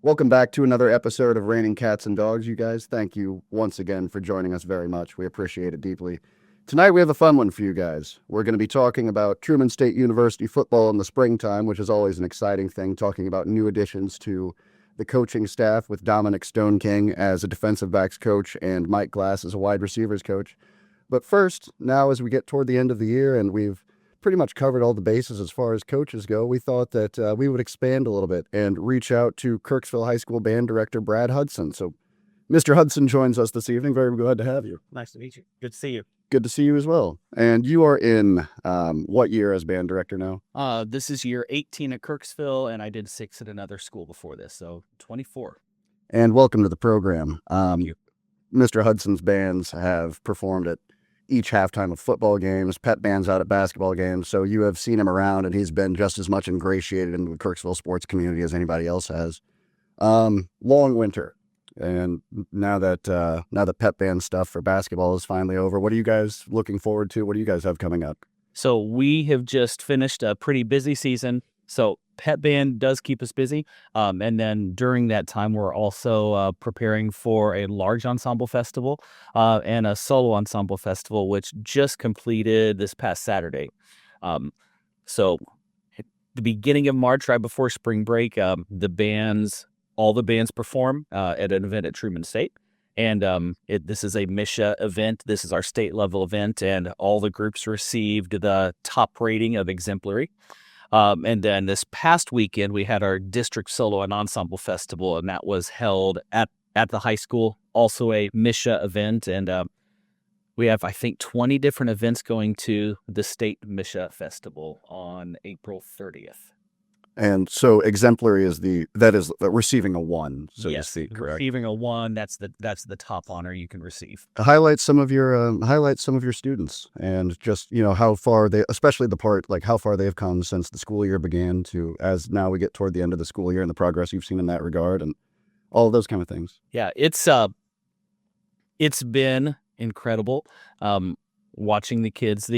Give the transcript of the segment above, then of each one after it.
Welcome back to another episode of Raining Cats and Dogs, you guys. Thank you once again for joining us very much. We appreciate it deeply. Tonight we have a fun one for you guys. We're going to be talking about Truman State University football in the springtime, which is always an exciting thing, talking about new additions to the coaching staff with Dominic Stoneking as a defensive backs coach and Mike Glass as a wide receivers coach. But first, now as we get toward the end of the year and we've pretty much covered all the bases as far as coaches go, we thought that we would expand a little bit and reach out to Kirksville High School band director Brad Hudson. So Mr. Hudson joins us this evening. Very glad to have you. Nice to meet you. Good to see you. Good to see you as well. And you are in what year as band director now? This is year 18 at Kirksville, and I did 6 at another school before this, so 24. And welcome to the program. Thank you. Mr. Hudson's bands have performed at each halftime of football games, pep bands out at basketball games. So you have seen him around, and he's been just as much ingratiated into the Kirksville sports community as anybody else has. Long winter, and now that pep band stuff for basketball is finally over, what are you guys looking forward to? What do you guys have coming up? So we have just finished a pretty busy season. So pep band does keep us busy. And then during that time, we're also preparing for a large ensemble festival and a solo ensemble festival, which just completed this past Saturday. So at the beginning of March, right before spring break, all the bands perform at an event at Truman State. And this is a MISHA event. This is our state level event, and all the groups received the top rating of exemplary. And then this past weekend, we had our district solo and ensemble festival, and that was held at the high school, also a MISHA event. And we have, I think, 20 different events going to the state MISHA festival on April 30th. And so exemplary is receiving a 1, so yes, to speak, correct? Receiving a 1, that's the top honor you can receive. Highlight some of your students, and just how far especially the part like how far they've come since the school year began to as now we get toward the end of the school year and the progress you've seen in that regard and all of those kind of things. Yeah, it's been incredible watching the kids.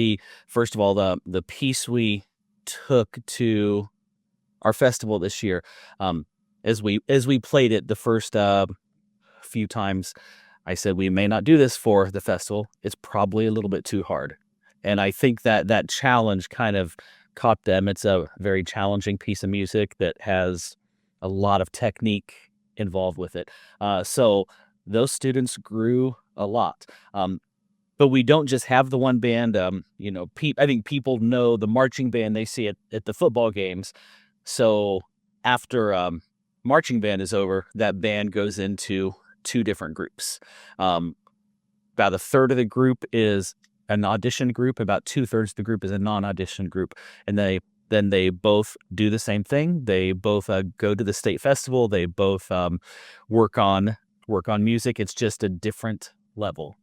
First of all, the piece we took to our festival this year, as we played it the first few times, I said we may not do this for the festival. It's probably a little bit too hard, and I think that challenge kind of caught them. It's a very challenging piece of music that has a lot of technique involved with it. So those students grew a lot. But we don't just have the one band. I think people know the marching band. They see it at the football games. So after marching band is over, that band goes into 2 different groups. About a third of the group is an audition group. About 2/3 of the group is a non-audition group. And they both do the same thing. They both go to the state festival. They both work on music. It's just a different level.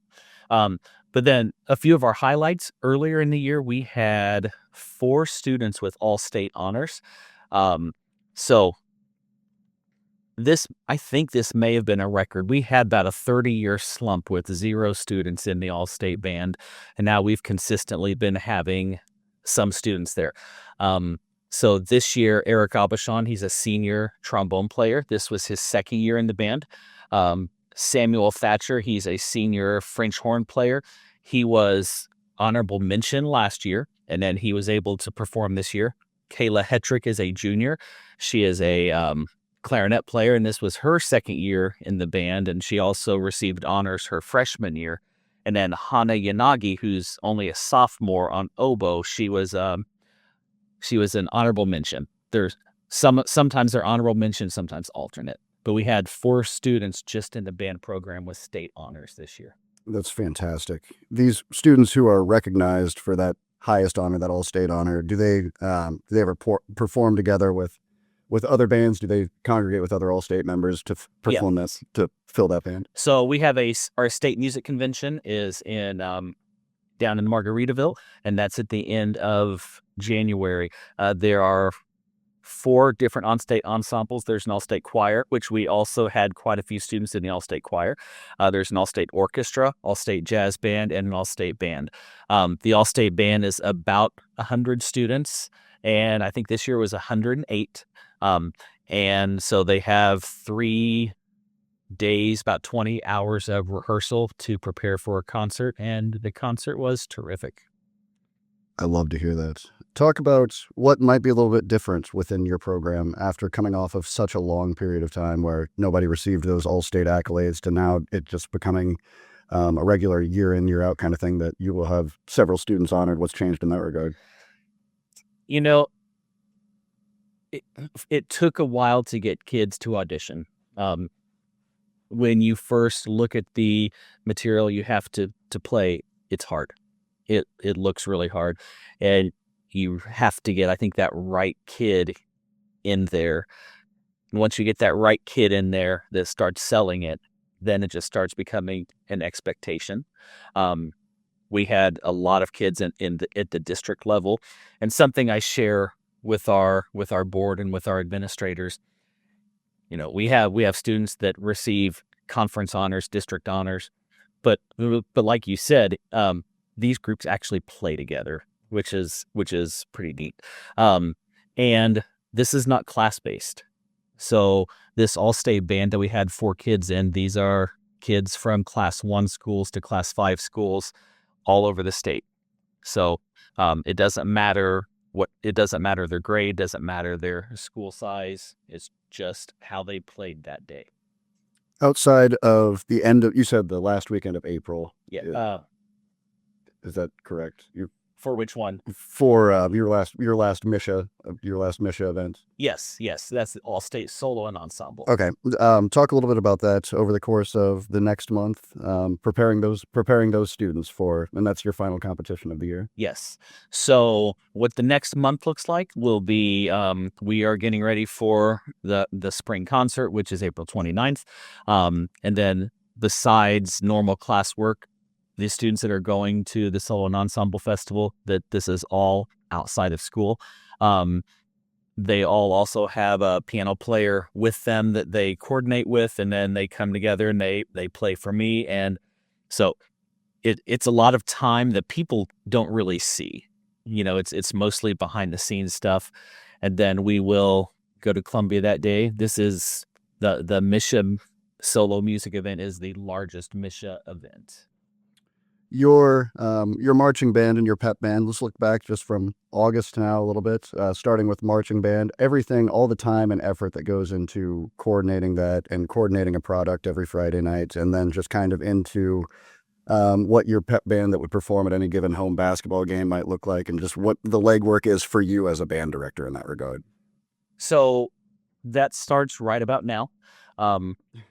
But then a few of our highlights earlier in the year, we had 4 students with all-state honors. So I think this may have been a record. We had about a 30-year slump with 0 students in the all-state band, and now we've consistently been having some students there. So this year, Eric Abishon, he's a senior trombone player. This was his 2nd year in the band. Samuel Thatcher, he's a senior French horn player. He was honorable mention last year, and then he was able to perform this year. Kayla Hetrick is a junior. She is a clarinet player, and this was her 2nd year in the band, and she also received honors her freshman year. And then Hana Yanagi, who's only a sophomore on oboe, she was an honorable mention. There's sometimes they're honorable mention, sometimes alternate. But we had 4 students just in the band program with state honors this year. That's fantastic. These students who are recognized for that highest honor, that all-state honor, do they ever perform together with other bands? Do they congregate with other all-state members to perform this, to fill that band? So we have our state music convention is in down in Margaritaville, and that's at the end of January. There are 4 different on-state ensembles. There's an all-state choir, which we also had quite a few students in the all-state choir. There's an all-state orchestra, all-state jazz band, and an all-state band. The all-state band is about 100 students, and I think this year was 108. And so they have 3 days, about 20 hours of rehearsal to prepare for a concert, and the concert was terrific. I love to hear that. Talk about what might be a little bit different within your program after coming off of such a long period of time where nobody received those all-state accolades to now it just becoming a regular year in, year out kind of thing that you will have several students honored. What's changed in that regard? You know, it took a while to get kids to audition. When you first look at the material you have to play, it's hard. It looks really hard, and you have to get, I think, that right kid in there. And once you get that right kid in there that starts selling it, then it just starts becoming an expectation. We had a lot of kids at the district level, and something I share with our board and with our administrators. We have students that receive conference honors, district honors, but like you said, these groups actually play together, which is pretty neat. And this is not class based. So this all-state band that we had 4 kids in, these are kids from class 1 schools to class 5 schools all over the state. So it doesn't matter their grade, doesn't matter their school size. It's just how they played that day. Outside of the end of, you said the last weekend of April. Yeah. Is that correct? For which one? For your last Misha event. Yes, that's the all-state solo and ensemble. Okay. Talk a little bit about that over the course of the next month, preparing those students for, and that's your final competition of the year. Yes. So what the next month looks like will be, we are getting ready for the spring concert, which is April 29th. And then besides normal classwork, the students that are going to the solo and ensemble festival, that this is all outside of school. They all also have a piano player with them that they coordinate with, and then they come together and they play for me. And so it's a lot of time that people don't really see. It's mostly behind the scenes stuff. And then we will go to Columbia that day. This is the Misha solo music event is the largest Misha event. Your marching band and your pep band, let's look back just from August to now a little bit, starting with marching band, everything, all the time and effort that goes into coordinating that and coordinating a product every Friday night, and then just kind of into what your pep band that would perform at any given home basketball game might look like, and just what the legwork is for you as a band director in that regard. So that starts right about now.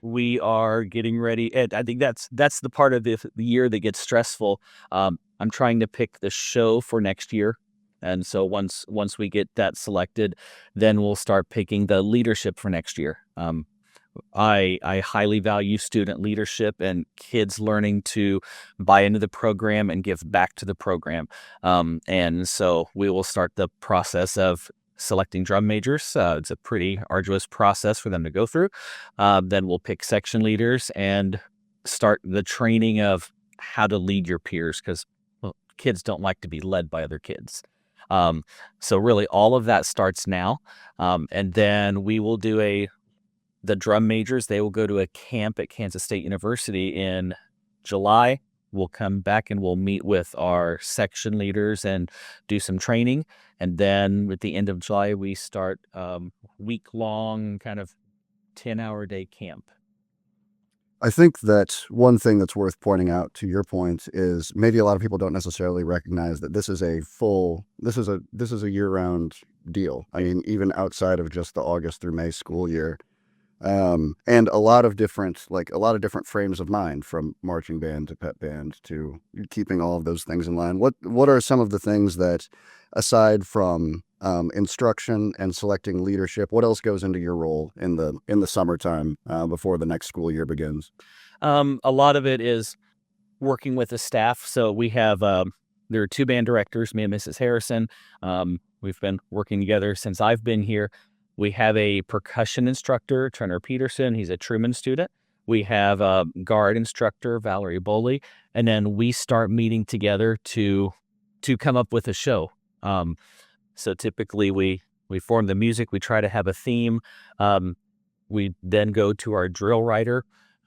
We are getting ready, and I think that's the part of the year that gets stressful. I'm trying to pick the show for next year, and so once we get that selected, then we'll start picking the leadership for next year. I highly value student leadership and kids learning to buy into the program and give back to the program. And so we will start the process of selecting drum majors. It's a pretty arduous process for them to go through. Then we'll pick section leaders and start the training of how to lead your peers, because kids don't like to be led by other kids. So really all of that starts now. And then we will do the drum majors. They will go to a camp at Kansas State University in July. We'll come back and we'll meet with our section leaders and do some training. And then at the end of July, we start week-long kind of 10-hour day camp. I think that one thing that's worth pointing out, to your point, is maybe a lot of people don't necessarily recognize that this is a year-round deal. I mean, even outside of just the August through May school year. And a lot of different frames of mind, from marching band to pep band to keeping all of those things in line. What are some of the things that, aside from instruction and selecting leadership, what else goes into your role in the summertime before the next school year begins? A lot of it is working with the staff. So we have there are 2 band directors, me and Mrs. Harrison. We've been working together since I've been here. We have a percussion instructor, Turner Peterson. He's a Truman student. We have a guard instructor, Valerie Boley, and then we start meeting together to come up with a show. So typically we we form the music. We try to have a theme. We then go to our drill writer,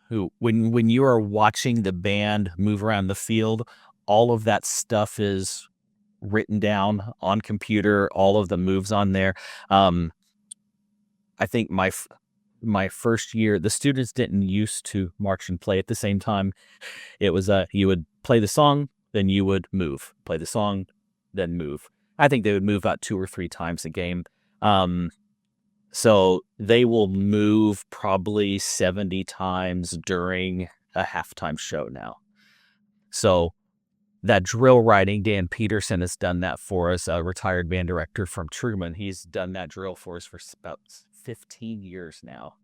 who, when you are watching the band move around the field, all of that stuff is written down on computer. All of the moves on there. I think my first year, the students didn't used to march and play at the same time. It was you would play the song, then you would move. Play the song, then move. I think they would move about 2 or 3 times a game. So they will move probably 70 times during a halftime show now. So that drill writing, Dan Peterson has done that for us, a retired band director from Truman. He's done that drill for us for about 15 years now.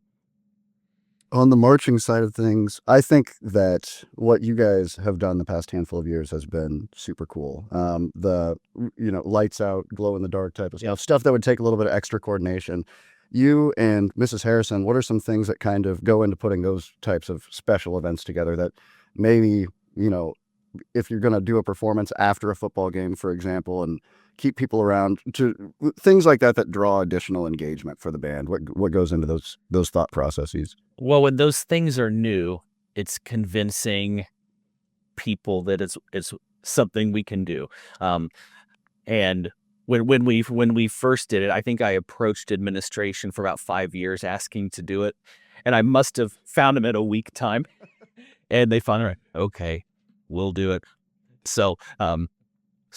On the marching side of things, I think that what you guys have done the past handful of years has been super cool. The lights out, glow in the dark type of stuff that would take a little bit of extra coordination. You and Mrs. Harrison, what are some things that kind of go into putting those types of special events together that maybe, if you're going to do a performance after a football game, for example, and keep people around, to things like that draw additional engagement for the band? What goes into those thought processes? Well, when those things are new, it's convincing people that it's something we can do. And when we first did it, I think I approached administration for about 5 years asking to do it, and I must have found them at a weak time, and they finally went, okay, we'll do it. So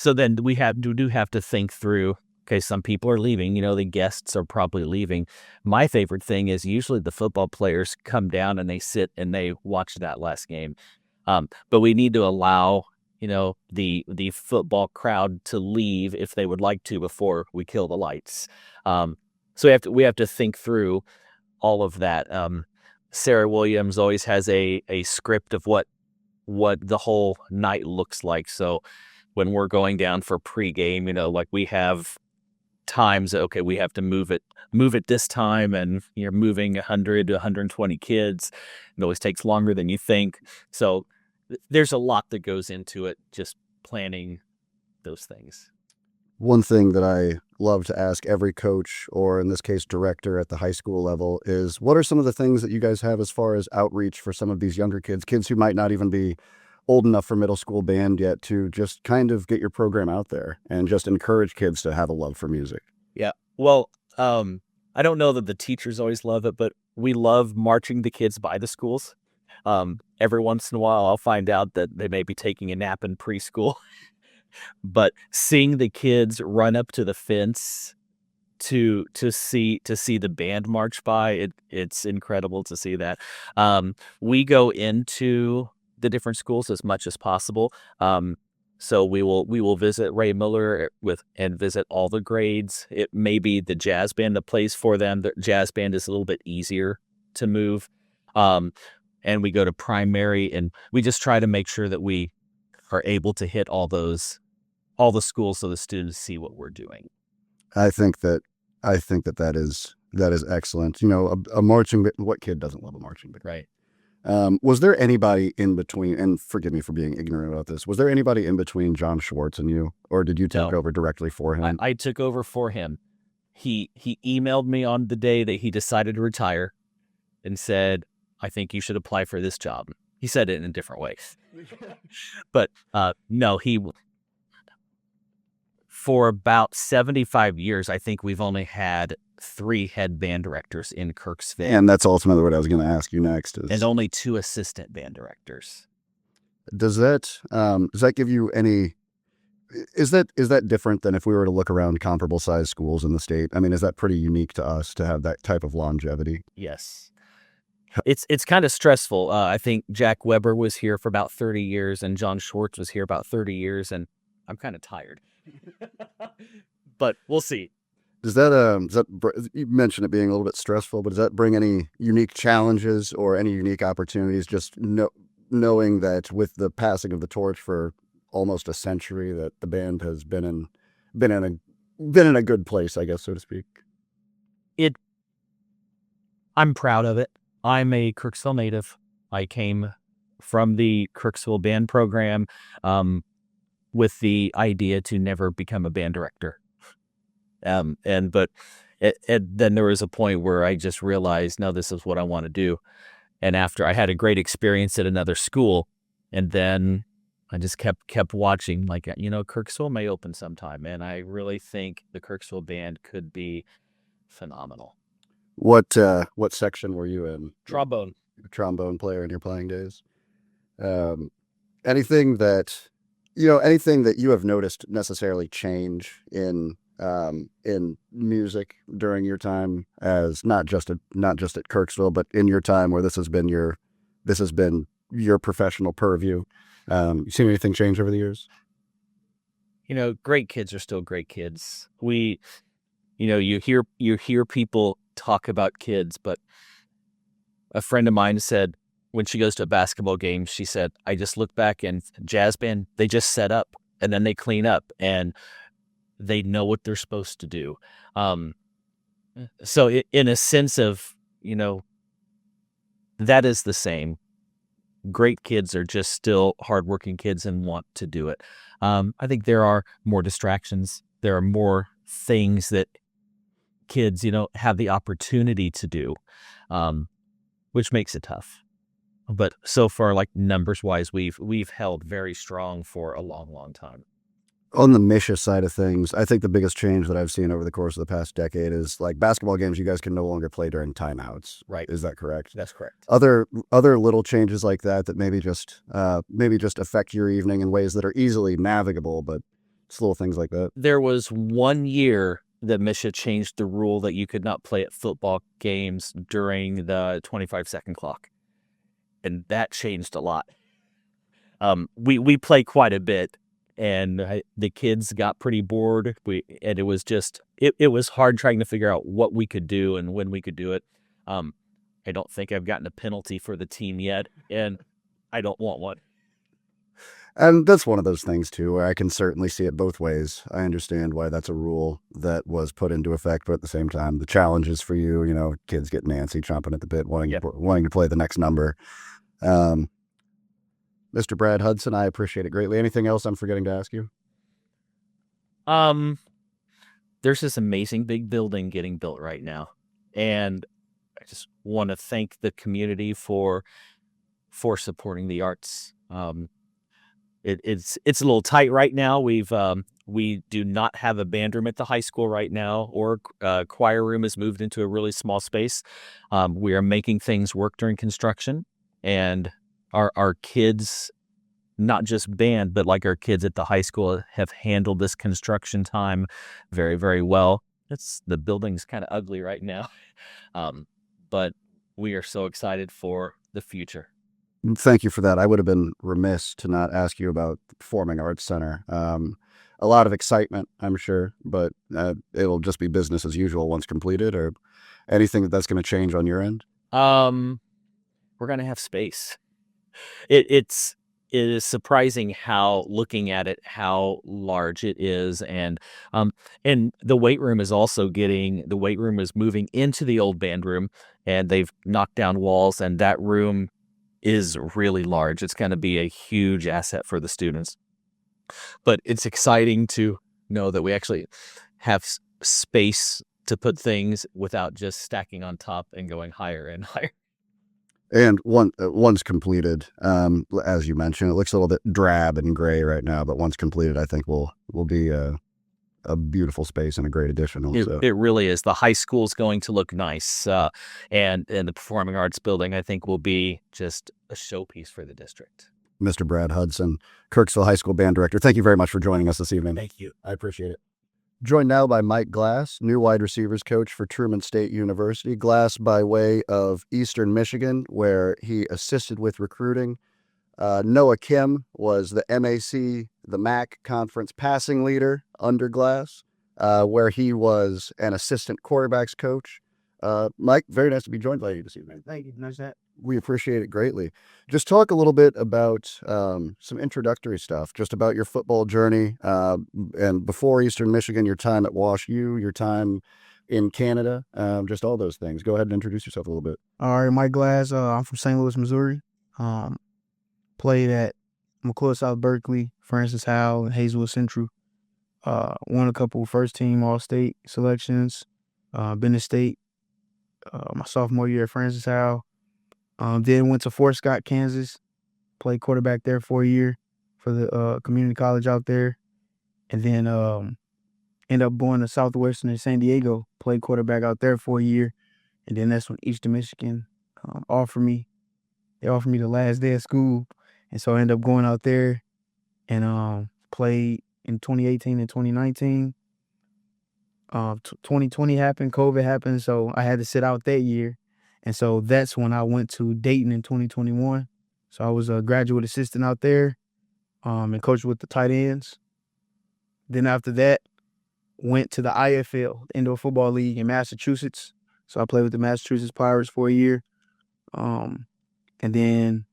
then we do have to think through. Okay, some people are leaving. The guests are probably leaving. My favorite thing is usually the football players come down and they sit and they watch that last game. But we need to allow the football crowd to leave if they would like to before we kill the lights. So we have to think through all of that. Sarah Williams always has a script of what the whole night looks like. So when we're going down for pregame, like we have times, okay, we have to move it this time, and you're moving 100 to 120 kids. It always takes longer than you think. So there's a lot that goes into it, just planning those things. One thing that I love to ask every coach, or in this case director at the high school level, is what are some of the things that you guys have as far as outreach for some of these younger kids who might not even be old enough for middle school band yet, to just kind of get your program out there and just encourage kids to have a love for music? Yeah. Well, I don't know that the teachers always love it, but we love marching the kids by the schools. Every once in a while, I'll find out that they may be taking a nap in preschool, but seeing the kids run up to the fence to see the band march by, it's incredible to see that. We go into the different schools as much as possible. So we will visit Ray Miller and visit all the grades. It may be the jazz band that plays for them. The jazz band is a little bit easier to move. And we go to primary, and we just try to make sure that we are able to hit all the schools so the students see what we're doing. I think that is excellent. A marching band, what kid doesn't love a marching band? Right. Was there anybody in between, and forgive me for being ignorant about this, was there anybody in between John Schwartz and you, or did you take over directly for him? I took over for him. He emailed me on the day that he decided to retire and said, I think you should apply for this job. He said it in a different way. But no, for about 75 years, I think we've only had 3 head band directors in Kirksville. And that's ultimately what I was going to ask you next. And only 2 assistant band directors. Does that give you any, is that different than if we were to look around comparable sized schools in the state? I mean, is that pretty unique to us to have that type of longevity? Yes. It's kind of stressful. I think Jack Weber was here for about 30 years and John Schwartz was here about 30 years, and I'm kind of tired. But we'll see. Does that you mentioned it being a little bit stressful, but does that bring any unique challenges or any unique opportunities, just knowing that with the passing of the torch for almost a century, that the band has been in a good place, I guess, so to speak? I'm proud of it. I'm a Kirksville native. I came from the Kirksville band program with the idea to never become a band director. Then there was a point where I just realized, no, this is what I want to do. And after I had a great experience at another school, and then I just kept watching, like, Kirksville may open sometime, and I really think the Kirksville band could be phenomenal. What section were you in? Trombone. Trombone player in your playing days. Anything that you have noticed necessarily change in music during your time, as not just at Kirksville, but in your time where this has been your professional purview. You seen anything change over the years? Great kids are still great kids. You hear people talk about kids, but a friend of mine said when she goes to a basketball game, she said, I just look back and jazz band, they just set up and then they clean up and they know what they're supposed to do. So in a sense of, that is the same. Great kids are just still hardworking kids and want to do it. I think there are more distractions. There are more things that kids, have the opportunity to do, which makes it tough. But so far, like numbers wise, we've held very strong for a long, long time. On the Misha side of things, I think the biggest change that I've seen over the course of the past decade is, like, basketball games, you guys can no longer play during timeouts. Right. Is that correct? That's correct. Other little changes like that maybe just affect your evening in ways that are easily navigable, but it's little things like that. There was 1 year that Misha changed the rule that you could not play at football games during the 25-second clock. And that changed a lot. We play quite a bit, and the kids got pretty bored. And it was just it was hard trying to figure out what we could do and when we could do it. I don't think I've gotten a penalty for the team yet, and I don't want one. And that's one of those things too, where I can certainly see it both ways. I understand why that's a rule that was put into effect, but at the same time, the challenges for you, kids getting antsy, chomping at the bit, wanting to play the next number. Mr. Brad Hudson, I appreciate it greatly. Anything else I'm forgetting to ask you? There's this amazing big building getting built right now, and I just want to thank the community for supporting the arts. It's a little tight right now. We do not have a band room at the high school right now, or choir room has moved into a really small space. We are making things work during construction, and our kids, not just band, but like our kids at the high school, have handled this construction time very, very well. The building's kind of ugly right now, but we are so excited for the future. Thank you for that. I would have been remiss to not ask you about the Performing Arts Center. A lot of excitement, I'm sure, but it'll just be business as usual once completed, or anything that's going to change on your end? We're going to have space. It is surprising how, looking at it, how large it is. And the weight room is moving into the old band room, and they've knocked down walls, and that room is really large. It's going to be a huge asset for the students. But it's exciting to know that we actually have space to put things without just stacking on top and going higher and higher. And once completed, as you mentioned, it looks a little bit drab and gray right now, but once completed, I think will be a beautiful space and a great addition also. It really is. The high school's going to look nice, and the Performing Arts building, I think, will be just a showpiece for the district. Mr. Brad Hudson, Kirksville High School Band Director, thank you very much for joining us this evening. Thank you. I appreciate it. Joined now by Mike Glass, new wide receivers coach for Truman State University. Glass by way of Eastern Michigan, where he assisted with recruiting. Noah Kim was the MAC conference passing leader under Glass, where he was an assistant quarterbacks coach. Mike, very nice to be joined by you this evening. Thank you. Nice that. We appreciate it greatly. Just talk a little bit about some introductory stuff, just about your football journey, and before Eastern Michigan, your time at Wash U, your time in Canada, just all those things. Go ahead and introduce yourself a little bit. All right, Mike Glass. I'm from St. Louis, Missouri. Played at McCoy South Berkeley, Francis Howell, and Hazelwood Central. Won a couple first team All-State selections. Been to state my sophomore year at Francis Howell. Then went to Fort Scott, Kansas. Played quarterback there for a year for the community college out there. And then ended up going to Southwestern in San Diego. Played quarterback out there for a year. And then that's when Eastern Michigan offered me. They offered me the last day of school. And so I ended up going out there and played in 2018 and 2019. 2020 happened, COVID happened, so I had to sit out that year. And so that's when I went to Dayton in 2021. So I was a graduate assistant out there and coached with the tight ends. Then after that, went to the IFL, the Indoor Football League in Massachusetts. So I played with the Massachusetts Pirates for a year. And then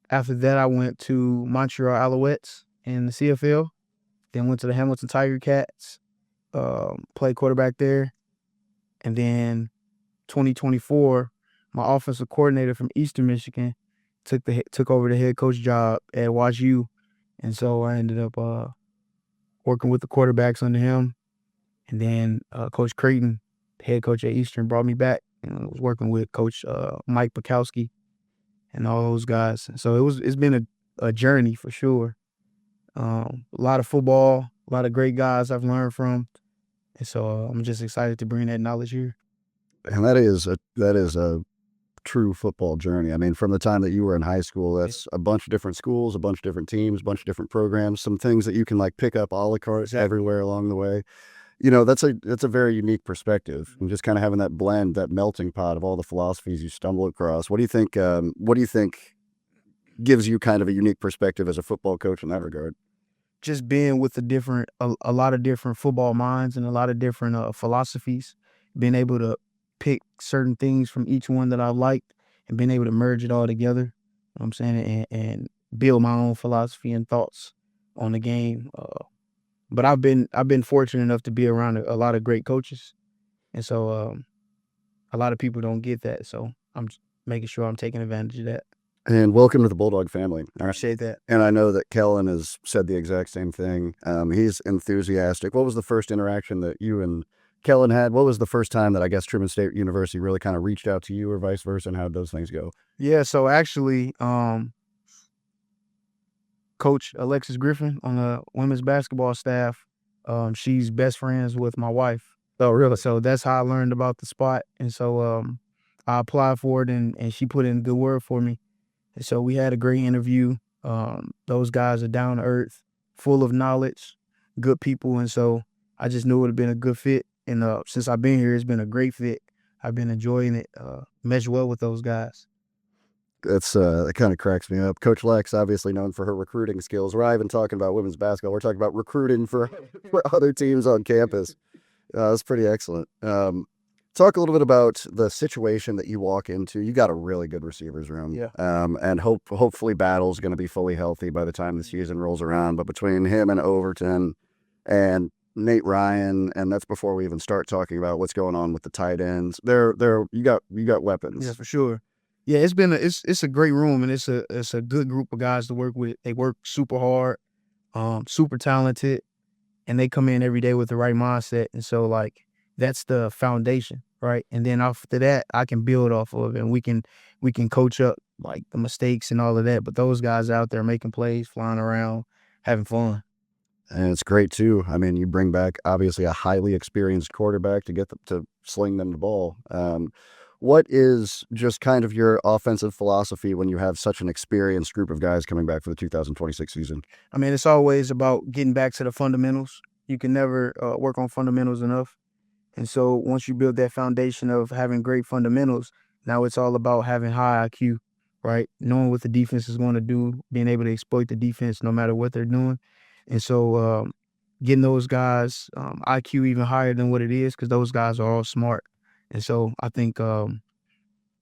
after that, I went to Montreal Alouettes in the CFL. Then went to the Hamilton Tiger Cats, played quarterback there. And then 2024, my offensive coordinator from Eastern Michigan took over the head coach job at WashU. And so I ended up working with the quarterbacks under him. And then Coach Creighton, the head coach at Eastern, brought me back. And I was working with Coach Mike Bukowski and all those guys. So it's been a journey for sure. A lot of football, a lot of great guys I've learned from. And so I'm just excited to bring that knowledge here. And that is a true football journey. I mean, from the time that you were in high school, that's a bunch of different schools, a bunch of different teams, a bunch of different programs, some things that you can like pick up a la carte everywhere along the way. You know, that's a very unique perspective, and just kind of having that blend, that melting pot of all the philosophies you stumble across. What do you think? What do you think gives you kind of a unique perspective as a football coach in that regard? Just being with a lot of different football minds and a lot of different philosophies, being able to pick certain things from each one that I liked and being able to merge it all together, you know what I'm saying, and build my own philosophy and thoughts on the game. But I've been fortunate enough to be around a lot of great coaches, and so a lot of people don't get that. So I'm making sure I'm taking advantage of that. And welcome to the Bulldog family. I appreciate that. And I know that Kellen has said the exact same thing. He's enthusiastic. What was the first interaction that you and Kellen had? What was the first time that I guess Truman State University really kind of reached out to you or vice versa, and how did those things go? Yeah, so actually, Coach Alexis Griffin on the women's basketball staff, she's best friends with my wife. Oh, really? So that's how I learned about the spot. And so I applied for it, and she put in a good word for me. And so we had a great interview. Those guys are down to earth, full of knowledge, good people. And so I just knew it would have been a good fit. And since I've been here, it's been a great fit. I've been enjoying it, mesh well with those guys. That kind of cracks me up. Coach Lex, obviously known for her recruiting skills. We're not even talking about women's basketball. We're talking about recruiting for other teams on campus. That's pretty excellent. Talk a little bit about the situation that you walk into. You got a really good receivers room. Yeah. And hopefully Battle's going to be fully healthy by the time the season rolls around. But between him and Overton and Nate Ryan, and that's before we even start talking about what's going on with the tight ends, you got weapons. Yeah, for sure. Yeah, it's a great room, and it's a good group of guys to work with. They work super hard, super talented, and they come in every day with the right mindset. And so like that's the foundation, right? And then after that, I can build off of it, and we can coach up like the mistakes and all of that. But those guys out there making plays, flying around, having fun. And it's great too. I mean, you bring back obviously a highly experienced quarterback to get them to sling them the ball. What is just kind of your offensive philosophy when you have such an experienced group of guys coming back for the 2026 season? I mean, it's always about getting back to the fundamentals. You can never work on fundamentals enough. And so once you build that foundation of having great fundamentals, now it's all about having high IQ, right? Knowing what the defense is going to do, being able to exploit the defense no matter what they're doing. And so getting those guys IQ even higher than what it is, because those guys are all smart. And so I think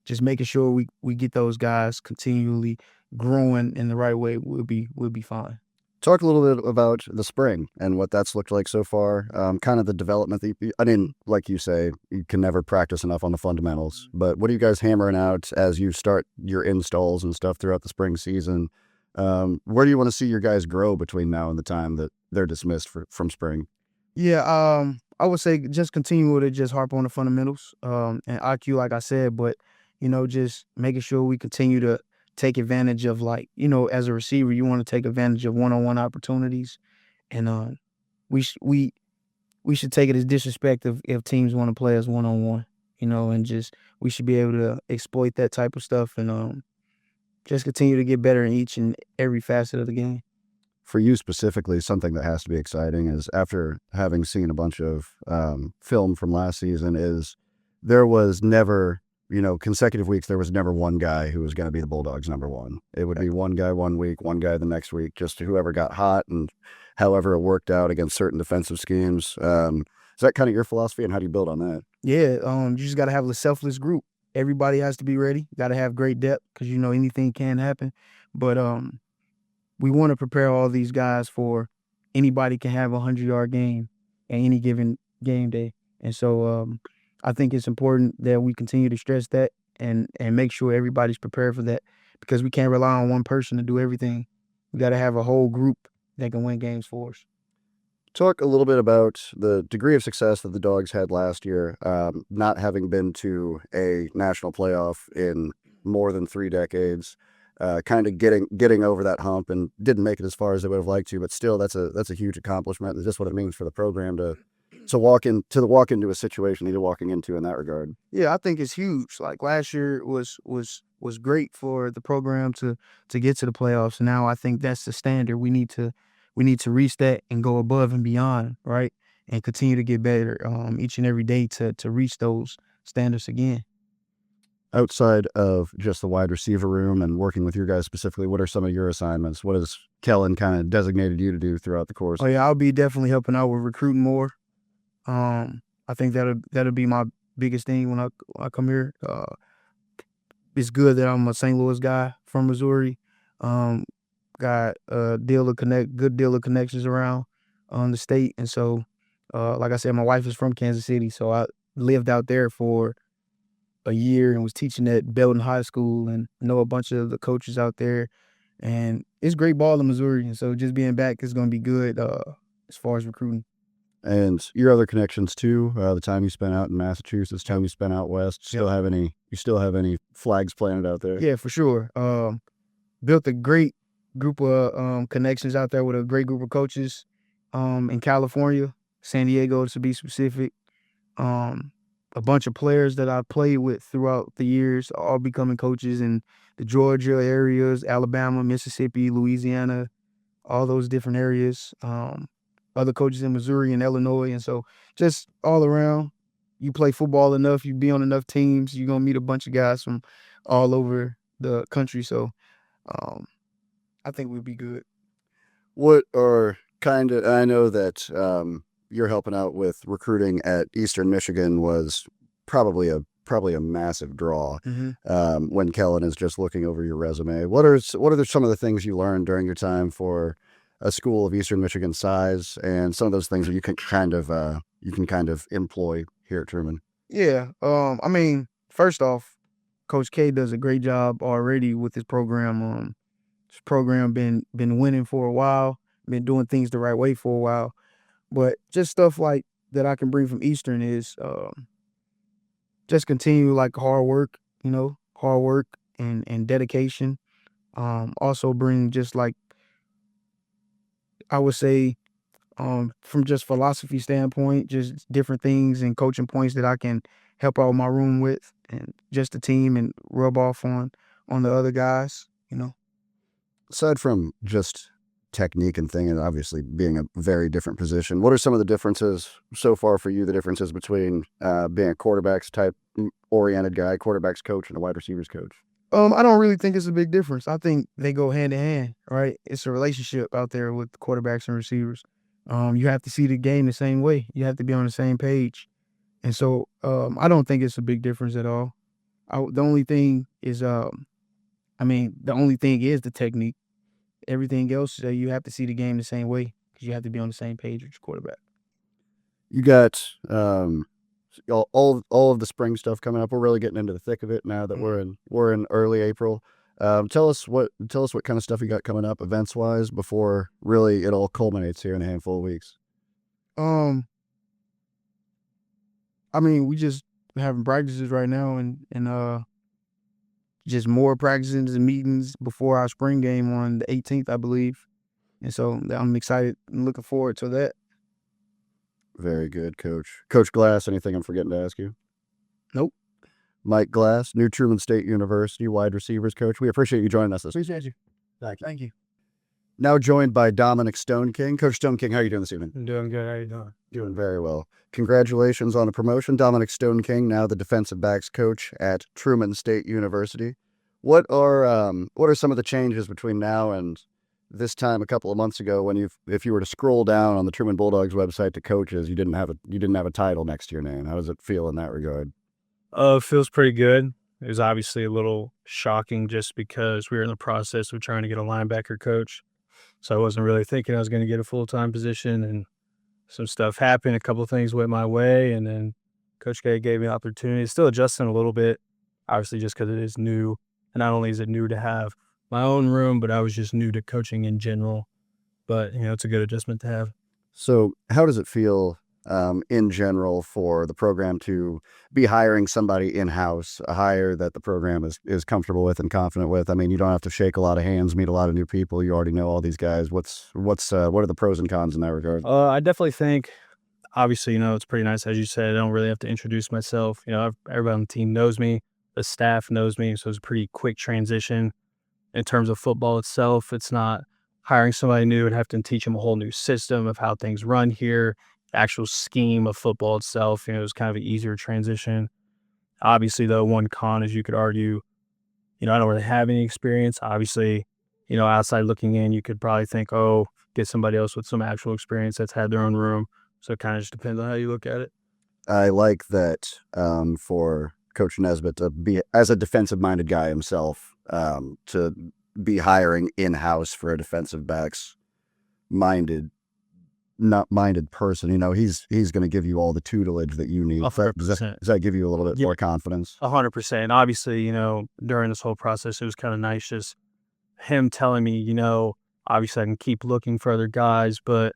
just making sure we get those guys continually growing in the right way we'll be fine. Talk a little bit about the spring and what that's looked like so far. Kind of the development. I mean, like you say, you can never practice enough on the fundamentals. But what are you guys hammering out as you start your installs and stuff throughout the spring season? Where do you want to see your guys grow between now and the time that they're dismissed from spring? Yeah, I would say just continue to just harp on the fundamentals and IQ, like I said, but just making sure we continue to take advantage of, like, as a receiver, you want to take advantage of one-on-one opportunities, and we sh- we should take it as disrespect if teams want to play us one-on-one, and just we should be able to exploit that type of stuff and just continue to get better in each and every facet of the game. For you specifically, something that has to be exciting is, after having seen a bunch of film from last season, is there was never, consecutive weeks, there was never one guy who was going to be the Bulldogs number one. It would be one guy one week, one guy the next week, just whoever got hot and however it worked out against certain defensive schemes. Is that kind of your philosophy, and how do you build on that? Yeah, you just got to have a selfless group. Everybody has to be ready. Got to have great depth because anything can happen. But we want to prepare all these guys for anybody can have a 100-yard game at any given game day. And so I think it's important that we continue to stress that and make sure everybody's prepared for that, because we can't rely on one person to do everything. We got to have a whole group that can win games for us. Talk a little bit about the degree of success that the Dogs had last year, not having been to a national playoff in more than 3 decades. Kind of getting over that hump, and didn't make it as far as they would have liked to, but still that's a huge accomplishment. It's just what it means for the program to walk into a situation that you're walking into in that regard. Yeah, I think it's huge. Like, last year was great for the program to get to the playoffs. And now I think that's the standard. We need to reach that and go above and beyond, right? And continue to get better each and every day to reach those standards again. Outside of just the wide receiver room and working with your guys specifically, what are some of your assignments? What has Kellen kind of designated you to do throughout the course? Oh yeah, I'll be definitely helping out with recruiting more. I think that'll be my biggest thing when I come here. It's good that I'm a St. Louis guy from Missouri. Got a good deal of connections around the state, and so like I said, my wife is from Kansas City, so I lived out there for a year and was teaching at Belton High School and know a bunch of the coaches out there. And it's great ball in Missouri, and so just being back is going to be good as far as recruiting. And your other connections too, the time you spent out in Massachusetts, time you spent out west, you still have any flags planted out there? Yeah, for sure. Built a great group of connections out there with a great group of coaches in California, San Diego to be specific. A bunch of players that I played with throughout the years, all becoming coaches in the Georgia areas, Alabama, Mississippi, Louisiana, all those different areas. Other coaches in Missouri and Illinois. And so just all around, you play football enough, you be on enough teams, you're going to meet a bunch of guys from all over the country. So I think we'll be good. What are I know that you're helping out with recruiting at Eastern Michigan was probably a massive draw. Mm-hmm. When Kellen is just looking over your resume. What are some of the things you learned during your time for a school of Eastern Michigan size, and some of those things that you can kind of employ here at Truman? Yeah. I mean, first off, Coach K does a great job already with his program. His program been winning for a while, been doing things the right way for a while. But just stuff like that I can bring from Eastern is just continue like hard work and dedication. Also bring just like, I would say, from just philosophy standpoint, just different things and coaching points that I can help out my room with, and just the team and rub off on the other guys. Aside from just technique and thing, and obviously being a very different position, what are some of the differences so far for you? The differences between being a quarterbacks type oriented guy, quarterbacks coach, and a wide receivers coach? I don't really think it's a big difference. I think they go hand in hand, right? It's a relationship out there with quarterbacks and receivers. You have to see the game the same way. You have to be on the same page. And so I don't think it's a big difference at all. The only thing is, the only thing is the technique. Everything else, you have to see the game the same way, because you have to be on the same page with your quarterback. You got all of the spring stuff coming up. We're really getting into the thick of it now that we're in early April. Tell us what kind of stuff you got coming up events wise before really it all culminates here in a handful of weeks. I mean, we just having practices right now and just more practices and meetings before our spring game on the 18th, I believe. And so I'm excited and looking forward to that. Very good, Coach. Coach Glass, anything I'm forgetting to ask you? Nope. Mike Glass, new Truman State University wide receivers coach. We appreciate you joining us. Appreciate you. Thank you. Now joined by Dominic Stoneking. Coach Stoneking, how are you doing this evening? I'm doing good. How you doing? Doing very well. Congratulations on a promotion. Dominic Stoneking, now the defensive backs coach at Truman State University. What are some of the changes between now and this time a couple of months ago when if you were to scroll down on the Truman Bulldogs website to coaches, you didn't have a title next to your name? How does it feel in that regard? It feels pretty good. It was obviously a little shocking just because we were in the process of trying to get a linebacker coach. So I wasn't really thinking I was going to get a full-time position, and some stuff happened. A couple of things went my way, and then Coach K gave me an opportunity. Still adjusting a little bit, obviously just because it is new. And not only is it new to have my own room, but I was just new to coaching in general. But, it's a good adjustment to have. So how does it feel in general for the program to be hiring somebody in-house, a hire that the program is comfortable with and confident with? I mean, you don't have to shake a lot of hands, meet a lot of new people. You already know all these guys. What are the pros and cons in that regard? I definitely think, obviously, it's pretty nice. As you said, I don't really have to introduce myself. Everybody on the team knows me. The staff knows me. So it's a pretty quick transition. In terms of football itself, it's not hiring somebody new and have to teach them a whole new system of how things run here. The actual scheme of football itself, it was kind of an easier transition. Obviously, though, one con is you could argue, I don't really have any experience. Obviously, outside looking in, you could probably think, get somebody else with some actual experience that's had their own room. So it kind of just depends on how you look at it. I like that for Coach Nesbitt to be, as a defensive-minded guy himself, to be hiring in-house for a defensive backs not minded person. He's going to give you all the tutelage that you need. 100%. Does that give you a little bit more confidence? 100%. Obviously, during this whole process, it was kind of nice just him telling me, obviously I can keep looking for other guys, but,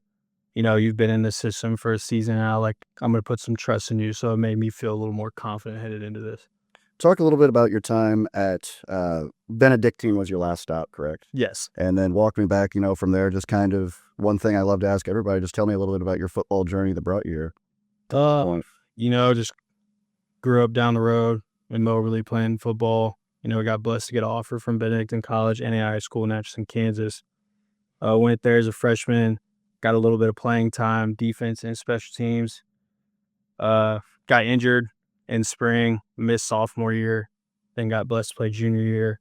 you've been in the system for a season now. Like, I'm going to put some trust in you. So it made me feel a little more confident headed into this. Talk a little bit about your time at Benedictine was your last stop, correct? Yes. And then walk me back, from there, just kind of one thing I love to ask everybody, just tell me a little bit about your football journey that brought you here. Just grew up down the road in Moberly playing football. I got blessed to get an offer from Benedictine College, NAIA school in Atchison, Kansas. Went there as a freshman, got a little bit of playing time, defense and special teams. Got injured in spring, missed sophomore year, then got blessed to play junior year,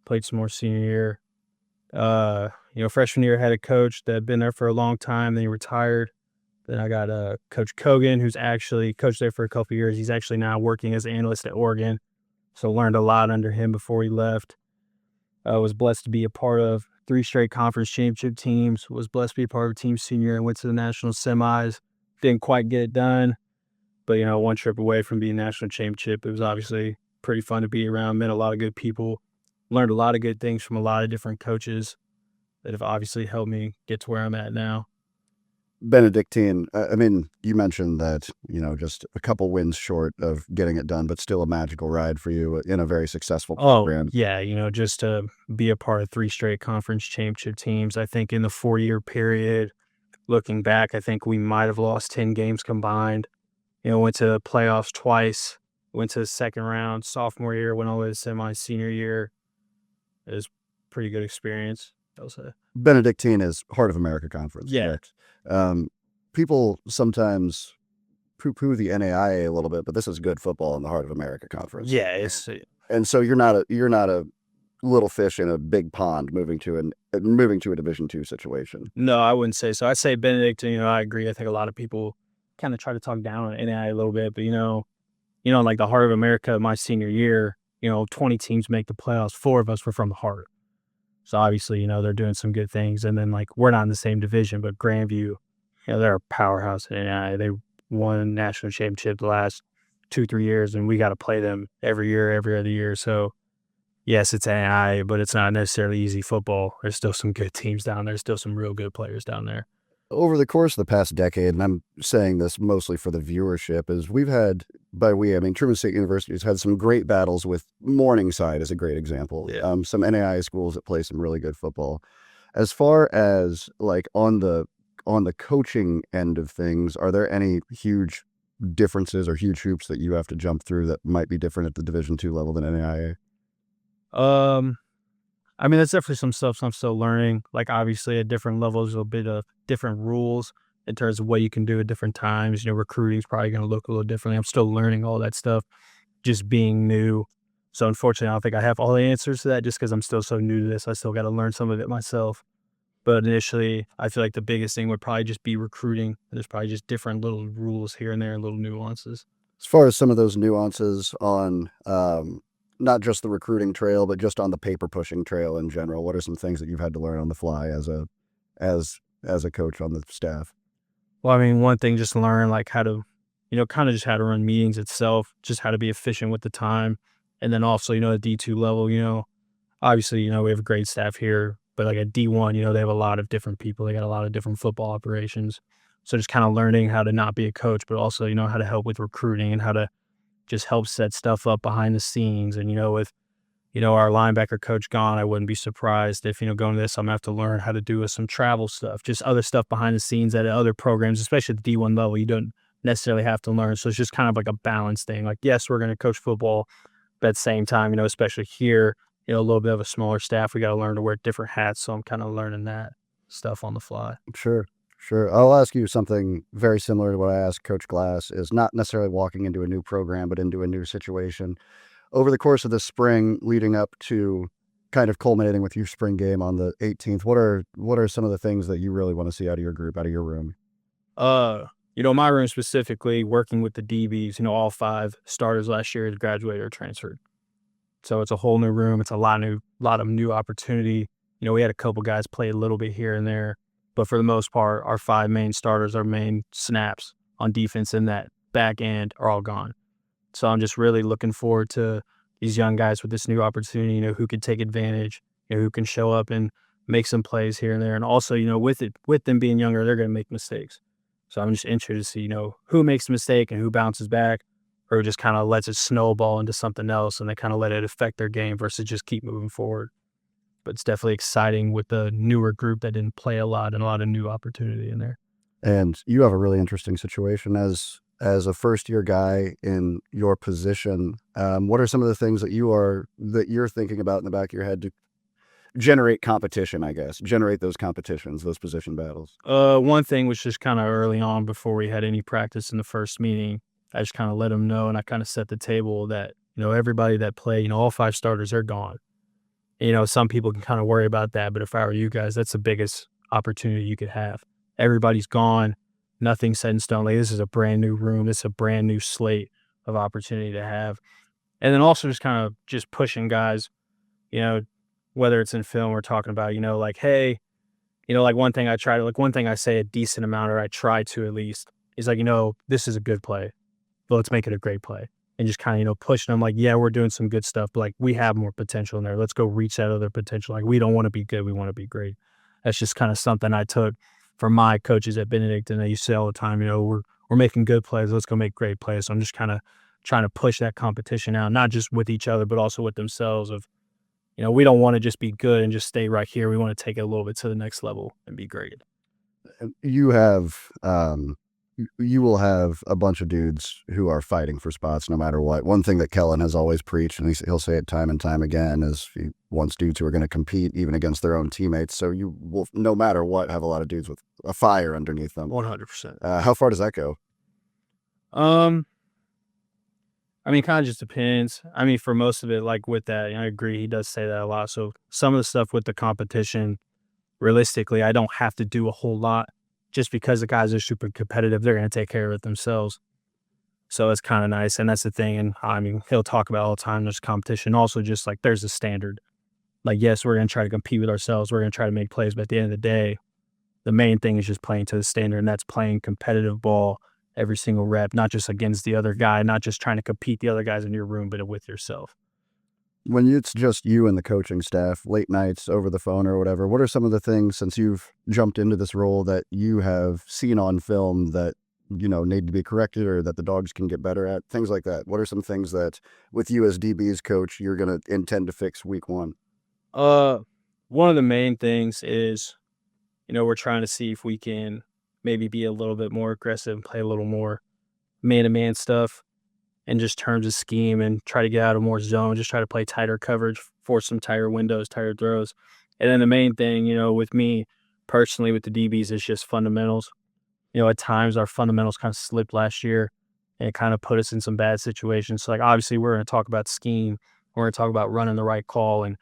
played some more senior year. Freshman year had a coach that had been there for a long time, then he retired. Then I got Coach Kogan, who's actually coached there for a couple of years. He's actually now working as an analyst at Oregon, so learned a lot under him before he left. Was blessed to be a part of 3 straight conference championship teams, was blessed to be a part of a team senior and went to the national semis. Didn't quite get it done. But, one trip away from being national championship, it was obviously pretty fun to be around, met a lot of good people, learned a lot of good things from a lot of different coaches that have obviously helped me get to where I'm at now. Benedictine, I mean, you mentioned that, just a couple wins short of getting it done, but still a magical ride for you in a very successful program. Yeah, just to be a part of 3 straight conference championship teams. I think in the 4-year period, looking back, I think we might have lost 10 games combined. Went to playoffs twice, went to the second round sophomore year, went all the way to semi senior year. It was a pretty good experience, I'll say. Benedictine is Heart of America Conference. Yeah. Correct? People sometimes poo-poo the NAIA a little bit, but this is good football in the Heart of America Conference. Yeah, and so you're not a little fish in a big pond moving to a Division II situation. No, I wouldn't say so. I'd say Benedictine, I agree. I think a lot of people kind of try to talk down on NAIA a little bit, but like the Heart of America, my senior year, 20 teams make the playoffs. 4 of us were from the Heart. So obviously, they're doing some good things. And then we're not in the same division, but Grandview, they're a powerhouse at NAIA. They won national championship the last 2-3 years, and we got to play them every year, every other year. So, yes, it's NAIA, but it's not necessarily easy football. There's still some good teams down there. Still some real good players down there. Over the course of the past decade, and I'm saying this mostly for the viewership, is we've had, by we, I mean Truman State University has had some great battles with Morningside as a great example. Yeah. Some NAIA schools that play some really good football. As far as like on the coaching end of things, are there any huge differences or huge hoops that you have to jump through that might be different at the Division II level than NAIA? I mean, that's definitely some stuff I'm still learning. Like, obviously, at different levels, a bit of different rules in terms of what you can do at different times. You know, recruiting's probably going to look a little differently. I'm still learning all that stuff, just being new. So, unfortunately, I don't think I have all the answers to that just because I'm still so new to this. I still got to learn some of it myself. But initially, I feel like the biggest thing would probably just be recruiting. There's probably just different little rules here and there and little nuances. As far as some of those nuances on not just the recruiting trail, but just on the paper pushing trail in general, what are some things that you've had to learn on the fly as a coach on the staff? Well, I mean, one thing, just learn like how to, kind of just how to run meetings itself, just how to be efficient with the time. And then also, at D2 level, obviously, we have a great staff here, but like at D1, they have a lot of different people. They got a lot of different football operations. So just kind of learning how to not be a coach, but also, how to help with recruiting and how to just help set stuff up behind the scenes. And, with, our linebacker coach gone, I wouldn't be surprised if, going to this, I'm going to have to learn how to do some travel stuff, just other stuff behind the scenes at other programs, especially at the D1 level, you don't necessarily have to learn. So it's just kind of like a balance thing. Like, yes, we're going to coach football, but at the same time, especially here, a little bit of a smaller staff, we got to learn to wear different hats. So I'm kind of learning that stuff on the fly. Sure. I'll ask you something very similar to what I asked Coach Glass, is not necessarily walking into a new program, but into a new situation. Over the course of the spring leading up to kind of culminating with your spring game on the 18th, what are some of the things that you really want to see out of your group, out of your room? My room specifically, working with the DBs, all 5 starters last year had graduated or transferred. So it's a whole new room. It's a lot of new opportunity. We had a couple guys play a little bit here and there, but for the most part, our 5 main starters, our main snaps on defense in that back end are all gone. So I'm just really looking forward to these young guys with this new opportunity, who could take advantage, who can show up and make some plays here and there. And also, with them being younger, they're going to make mistakes. So I'm just interested to see, who makes a mistake and who bounces back, or just kind of lets it snowball into something else and they kind of let it affect their game versus just keep moving forward. But it's definitely exciting with the newer group that didn't play a lot and a lot of new opportunity in there. And you have a really interesting situation as a first-year guy in your position. What are some of the things that you're thinking about in the back of your head to generate competition, I guess, generate those competitions, those position battles? One thing was just kind of early on before we had any practice in the first meeting, I just kind of let them know, and I kind of set the table that, everybody that played, all 5 starters are gone. Some people can kind of worry about that, but if I were you guys, that's the biggest opportunity you could have. Everybody's gone. Nothing's set in stone. Like, this is a brand new room. This is a brand new slate of opportunity to have. And then also just kind of just pushing guys, whether it's in film or talking about, like, hey, like one thing I say a decent amount, or I try to at least, is like, this is a good play, but let's make it a great play. And just kind of, pushing them like, yeah, we're doing some good stuff, but like, we have more potential in there. Let's go reach that other potential. Like, we don't want to be good. We want to be great. That's just kind of something I took from my coaches at Benedict, and they used to say all the time, we're making good plays. Let's go make great plays. So I'm just kind of trying to push that competition out, not just with each other, but also with themselves of, we don't want to just be good and just stay right here. We want to take it a little bit to the next level and be great. You will have a bunch of dudes who are fighting for spots no matter what. One thing that Kellen has always preached, and he'll say it time and time again, is he wants dudes who are going to compete even against their own teammates. So you will, no matter what, have a lot of dudes with a fire underneath them. 100%. How far does that go? I mean, kind of just depends. I mean, for most of it, like with that, I agree. He does say that a lot. So some of the stuff with the competition, realistically, I don't have to do a whole lot. Just because the guys are super competitive, they're going to take care of it themselves. So it's kind of nice. And that's the thing. And I mean, he'll talk about all the time, there's competition. Also, just like there's a standard. Like, yes, we're going to try to compete with ourselves. We're going to try to make plays. But at the end of the day, the main thing is just playing to the standard. And that's playing competitive ball every single rep, not just against the other guy, not just trying to compete the other guys in your room, but with yourself. When it's just you and the coaching staff, late nights over the phone or whatever, what are some of the things, since you've jumped into this role, that you have seen on film that, need to be corrected or that the Dogs can get better at? Things like that. What are some things that, with you as DB's coach, you're going to intend to fix week one? One of the main things is, we're trying to see if we can maybe be a little bit more aggressive and play a little more man-to-man stuff in just terms of scheme and try to get out of more zone, just try to play tighter coverage, force some tighter windows, tighter throws. And then the main thing, with me personally with the DBs is just fundamentals. At times our fundamentals kind of slipped last year and it kind of put us in some bad situations. So, obviously we're going to talk about scheme. We're going to talk about running the right call and,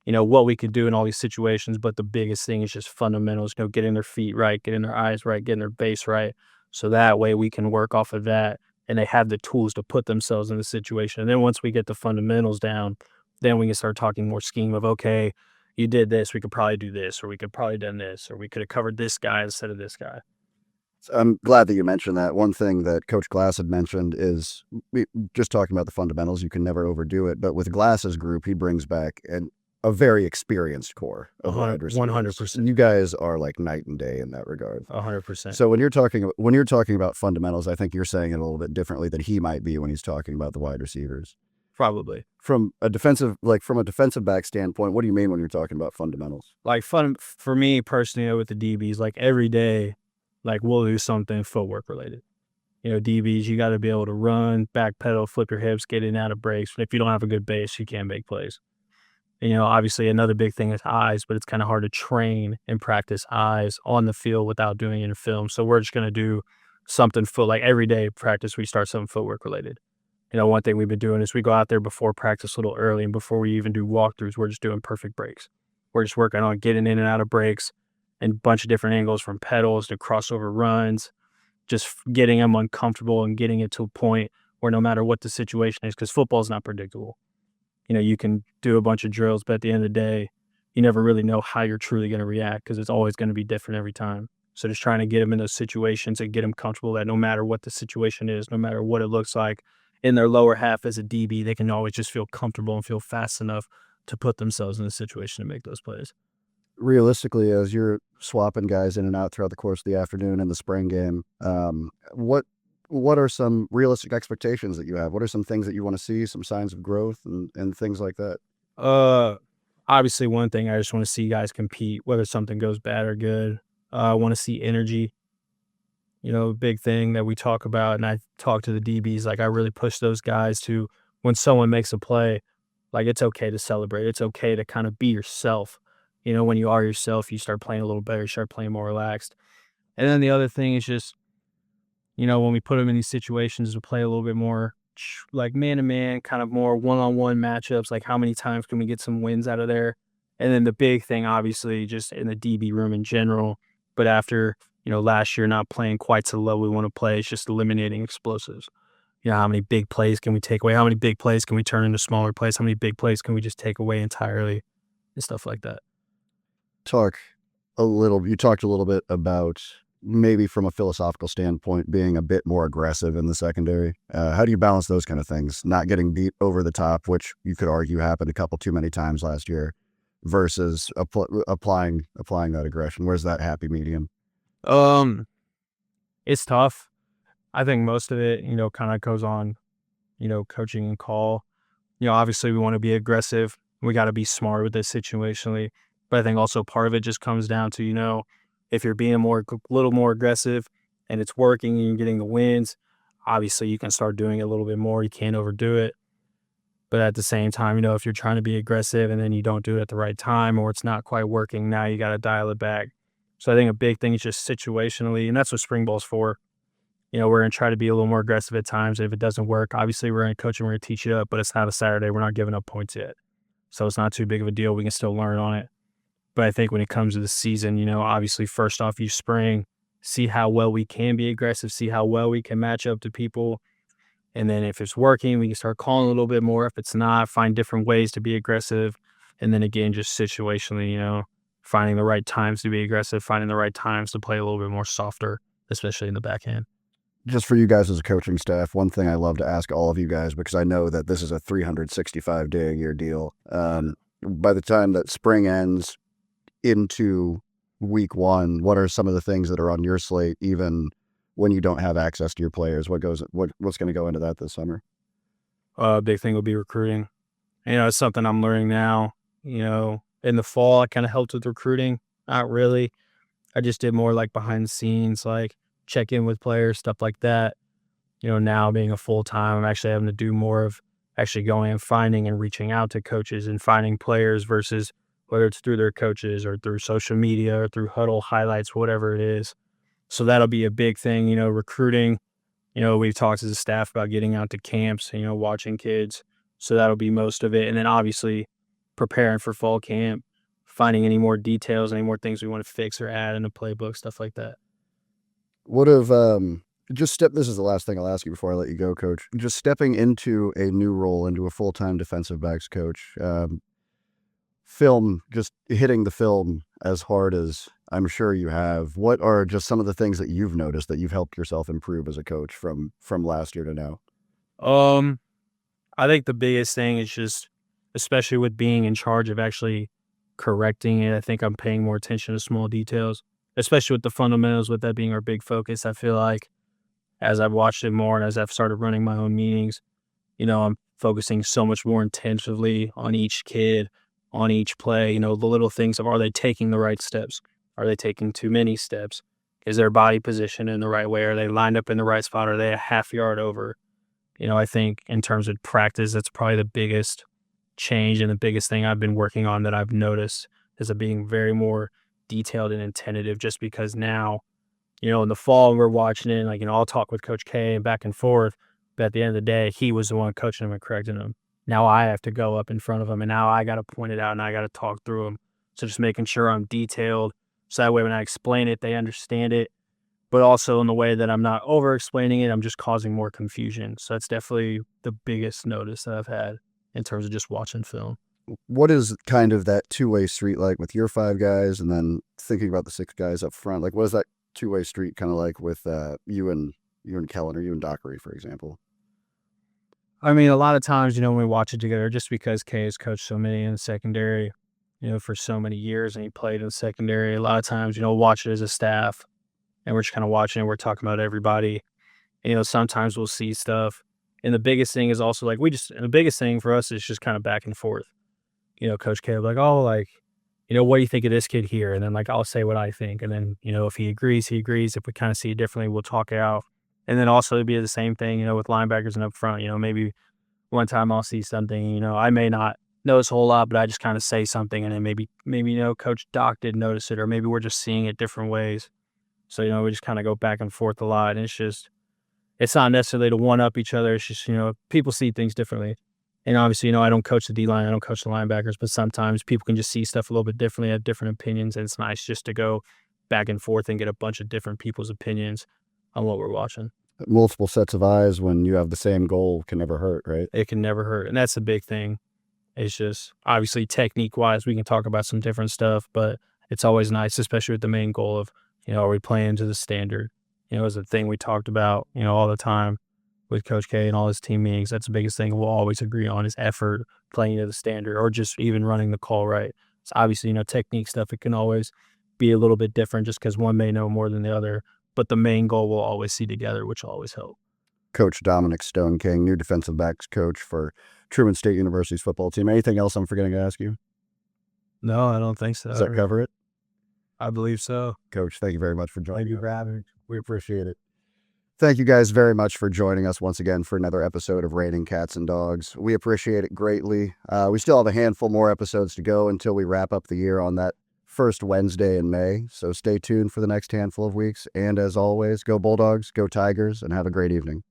what we could do in all these situations. But the biggest thing is just fundamentals, getting their feet right, getting their eyes right, getting their base right. So that way we can work off of that and they have the tools to put themselves in the situation. And then once we get the fundamentals down, then we can start talking more scheme of, okay, you did this, we could probably do this, or we could probably done this, or we could have covered this guy instead of this guy. I'm glad that you mentioned that. One thing that Coach Glass had mentioned is, just talking about the fundamentals, you can never overdo it. But with Glass's group, he brings back a very experienced core of wide receivers. 100%. You guys are like night and day in that regard. 100%. So when you're talking about fundamentals, I think you're saying it a little bit differently than he might be when he's talking about the wide receivers. Probably. From a defensive back standpoint, what do you mean when you're talking about fundamentals? For me personally, with the DBs, every day, we'll do something footwork related. DBs, you got to be able to run, backpedal, flip your hips, get in and out of breaks. If you don't have a good base, you can't make plays. Obviously another big thing is eyes, but it's kind of hard to train and practice eyes on the field without doing it in film. So we're just going to do something every day practice, we start something footwork related. One thing we've been doing is we go out there before practice a little early, and before we even do walkthroughs, we're just doing perfect breaks. We're just working on getting in and out of breaks and a bunch of different angles, from pedals to crossover runs, just getting them uncomfortable and getting it to a point where no matter what the situation is, because football is not predictable. You can do a bunch of drills, but at the end of the day, you never really know how you're truly going to react because it's always going to be different every time. So just trying to get them in those situations and get them comfortable that no matter what the situation is, no matter what it looks like, in their lower half as a DB, they can always just feel comfortable and feel fast enough to put themselves in a situation to make those plays. Realistically, as you're swapping guys in and out throughout the course of the afternoon in the spring game, what are some realistic expectations that you have? What are some things that you want to see, some signs of growth and things like that? Obviously, one thing, I just want to see guys compete, whether something goes bad or good. I want to see energy. A big thing that we talk about, and I talk to the DBs, I really push those guys to, when someone makes a play, it's okay to celebrate. It's okay to kind of be yourself. When you are yourself, you start playing a little better, you start playing more relaxed. And then the other thing is just, when we put them in these situations to play a little bit more man-to-man, kind of more one-on-one matchups, how many times can we get some wins out of there? And then the big thing, obviously, just in the DB room in general, but after, last year not playing quite to the level we want to play, it's just eliminating explosives. How many big plays can we take away? How many big plays can we turn into smaller plays? How many big plays can we just take away entirely and stuff like that? You talked a little bit about, maybe from a philosophical standpoint, being a bit more aggressive in the secondary. How do you balance those kind of things? Not getting beat over the top, which you could argue happened a couple too many times last year, versus applying that aggression. Where's that happy medium? It's tough. I think most of it, kind of goes on, coaching and call. Obviously we want to be aggressive. We got to be smart with this situationally. But I think also part of it just comes down to, if you're being a little more aggressive and it's working and you're getting the wins, obviously you can start doing it a little bit more. You can't overdo it. But at the same time, if you're trying to be aggressive and then you don't do it at the right time, or it's not quite working, now you got to dial it back. So I think a big thing is just situationally, and that's what spring ball's for. We're going to try to be a little more aggressive at times. If it doesn't work, obviously we're going to coach and we're going to teach it up, but it's not a Saturday. We're not giving up points yet. So it's not too big of a deal. We can still learn on it. But I think when it comes to the season, obviously first off, you spring, see how well we can be aggressive, see how well we can match up to people. And then if it's working, we can start calling a little bit more. If it's not, find different ways to be aggressive. And then again, just situationally, finding the right times to be aggressive, finding the right times to play a little bit more softer, especially in the back end. just for you guys as a coaching staff, one thing I love to ask all of you guys, because I know that this is a 365-day-a-year deal. By the time that spring ends into week one, what are some of the things that are on your slate, even when you don't have access to your players? What's going to go into that this summer? Big thing will be recruiting. It's something I'm learning now. In the fall, I kind of helped with recruiting. Not really. I just did more like behind the scenes, like check in with players, stuff like that. Now being a full-time, I'm actually having to do more of actually going and finding and reaching out to coaches and finding players versus whether it's through their coaches or through social media or through huddle highlights, whatever it is. So that'll be a big thing, recruiting. We've talked as a staff about getting out to camps, watching kids. So that'll be most of it. And then obviously preparing for fall camp, finding any more details, any more things we want to fix or add in the playbook, stuff like that. This is the last thing I'll ask you before I let you go, Coach. Just stepping into a new role, into a full-time defensive backs coach, just hitting the film as hard as I'm sure you have. What are just some of the things that you've noticed that you've helped yourself improve as a coach from last year to now? I think the biggest thing is just, especially with being in charge of actually correcting it, I think I'm paying more attention to small details, especially with the fundamentals, with that being our big focus. I feel like as I've watched it more and as I've started running my own meetings, I'm focusing so much more intensively on each kid, on each play, the little things of, are they taking the right steps? Are they taking too many steps? Is their body position in the right way? Are they lined up in the right spot? Are they a half yard over? I think in terms of practice, that's probably the biggest change and the biggest thing I've been working on that I've noticed is being very more detailed and attentive, just because now, in the fall we're watching it, like, I'll talk with Coach K and back and forth, but at the end of the day, he was the one coaching him and correcting him. Now I have to go up in front of him, and now I got to point it out and I got to talk through him. So just making sure I'm detailed, so that way when I explain it, they understand it, but also in the way that I'm not over explaining it, I'm just causing more confusion. So that's definitely the biggest notice that I've had in terms of just watching film. What is kind of that two-way street like with your 5 guys, and then thinking about the 6 guys up front? Like, what is that two-way street kind of like with you and Kellen, or you and Dockery, for example? I mean, a lot of times, when we watch it together, just because Kay has coached so many in the secondary, for so many years, and he played in the secondary, a lot of times, watch it as a staff, and we're just kind of watching it. We're talking about everybody. Sometimes we'll see stuff. And the biggest thing is also like, the biggest thing for us is just kind of back and forth. Coach K will be like, oh, like, what do you think of this kid here? And then like, I'll say what I think. And then, if he agrees, he agrees. If we kind of see it differently, we'll talk it out. And then also it'd be the same thing, with linebackers and up front. Maybe one time I'll see something, I may not notice a whole lot, but I just kind of say something, and then maybe Coach Doc did notice it, or maybe we're just seeing it different ways. So, we just kind of go back and forth a lot. And it's not necessarily to one-up each other. It's just, people see things differently. And obviously, I don't coach the D-line, I don't coach the linebackers, but sometimes people can just see stuff a little bit differently, have different opinions, and it's nice just to go back and forth and get a bunch of different people's opinions on what we're watching. Multiple sets of eyes when you have the same goal can never hurt, right? It can never hurt. And that's the big thing. It's just, obviously, technique-wise, we can talk about some different stuff, but it's always nice, especially with the main goal of, are we playing to the standard? Is a thing we talked about, all the time with Coach K and all his team meetings. That's the biggest thing we'll always agree on is effort, playing to the standard, or just even running the call right. It's obviously, technique stuff, it can always be a little bit different just because one may know more than the other, but the main goal we'll always see together, which will always help. Coach Dominic Stoneking, new defensive backs coach for Truman State University's football team. Anything else I'm forgetting to ask you? No, I don't think so. Does that cover it? I believe so. Coach, thank you very much for joining us. Thank you for having me. We appreciate it. Thank you guys very much for joining us once again for another episode of Raining Cats and Dogs. We appreciate it greatly. We still have a handful more episodes to go until we wrap up the year on that first Wednesday in May. So stay tuned for the next handful of weeks. And as always, go Bulldogs, go Tigers, and have a great evening.